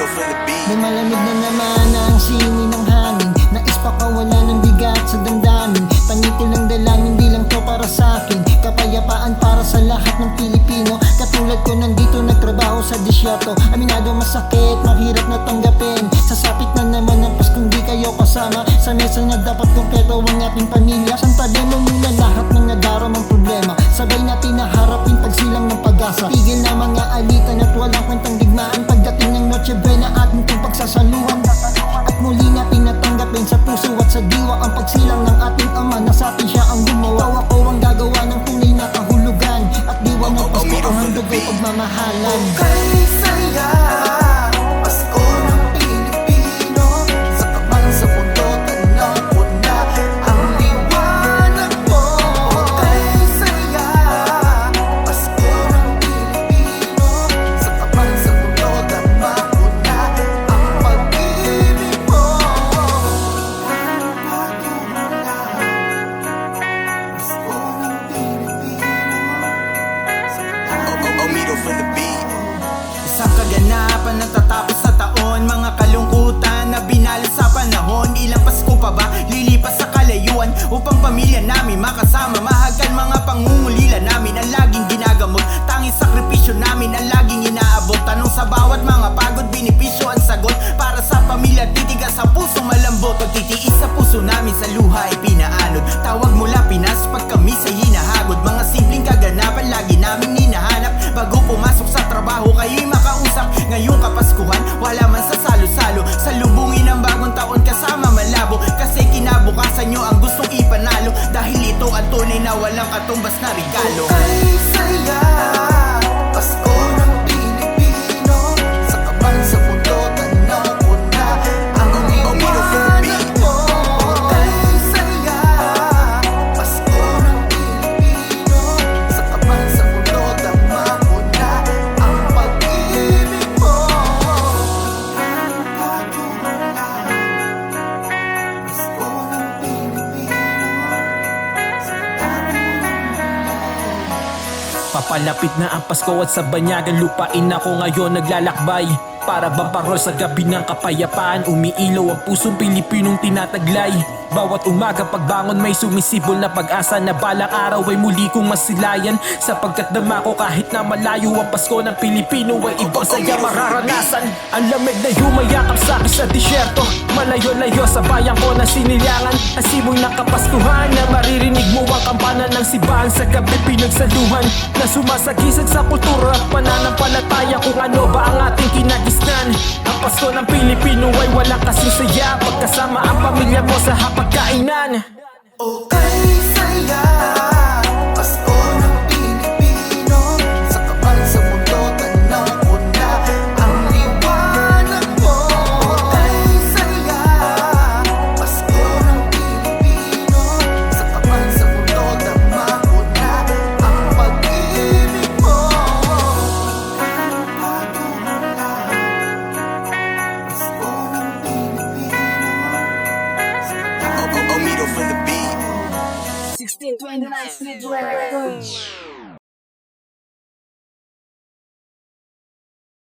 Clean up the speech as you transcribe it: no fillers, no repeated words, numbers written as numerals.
May malamig na naman ang sini ng hangin. Nais pakawala ng bigat sa damdamin. Tangi ko lang dalangin, hindi lang to para sa akin. Kapayapaan para sa lahat ng Pilipino. Katulad ko nandito nagtrabaho sa disyerto. Aminado masakit, mahirap na tanggapin. Sasapit na naman ang Paskong di kayo kasama. Sa mesa na dapat kumpleto ang ating pamilya. Santabi mo muna lahat ng nadaramang problema. Sabay natin naharapin pagsilang ng pag-asa. Tigil na mga alitan at walang kwentang digmaan. Pagdating ng Noche Buena ating itong pagsasaluhan. At muli natin natanggapin sa puso at sa diwa ang pagsilang ng ating ama na sa atin siya ang gumawa. Ikaw ako ang gagawa ng tunay na kahulugan. At diwa ng Pasko ang handog ay pagmamahalan. Okay, saya Pasko ng Pilipino. Sa kaman sa mundo, tanaw ko na ang liwanag mo. Okay, saya Pasko ng Pilipino. Sa kaman sa mundo, tama ko na ang pag-ibig mo. Ang pagkakala Pasko ng Pilipino. Isang kaganapan na tatapos sa taon. Mga kalungkutan na binala sa panahon. Ilang Pasko pa ba lilipas sa kalayuan upang pamilya namin makasama? Mahagan mga pangungulila namin ang laging ginagamot. Tanging sakripisyo namin ang laging inaabot. Tanong sa bawat mga pagod, binipisyo ang sagot. Para sa pamilya titigas sa puso malambot. Pagtitiis sa puso namin sa luha ay pinaanod. Tawag mula Pinas pag kami sa hinahagod. Mga simpleng kaganapan lagi namin hinahanap. Bago pumasok sa trabaho kayo'y makausap. Ngayong Kapaskuhan wala man sa salo-salo. Salubungin ang bagong taon kasama malabo. Kasi kinabukasan nyo ang gustong ipanalo. Dahil ito ang tunay na walang katumbas na regalo. Okay, saya Pasko ng Pilipino. Sa kaban sa mundo, tanaw ko na ang liwanag mo. Okay, saya Pasko ng Pilipino. Sa kaban sa mundo, tama ko na ang pag-ibig mo. Ang pagkakala Pasko ng Pilipino. Sa kaban ng Papalapit na ang Pasko at sa banyagan lupain ako ngayon naglalakbay. Para bang parol sa gabi ng kapayapaan, umiilaw ang pusong Pilipinong tinataglay. Bawat umaga pagbangon may sumisibol na pag-asa na balang araw ay muli kong masilayan. Sapagkat dama ko kahit na malayo ang Pasko ng Pilipino ay ibang saya mararanasan. Ang lamig na yumayakap sa akin sa disyerto, malayo-layo sa bayan ko na sinilangan. Ang simoy ng Kapaskuhan na maririnig mo ang kampana ng simbahan sa gabi pinagsaluhan. Na sumasagisag sa kultura at pananampalataya kung ano ba ang ating kinagisnan. Ang Pasko ng Pilipino ay walang kasing saya pagkasama ang pamilya mo sa hapagkainan. Okay, saya Pasko ng Pilipino. Sa kaban sa mundo, tanaw ko na ang liwanag mo. Okay, saya Pasko ng Pilipino. Sa kaban sa mundo, tama ko na ang pag-ibig mo. Ang pagkakala Pasko ng Pilipino. 1629 Street Dwell.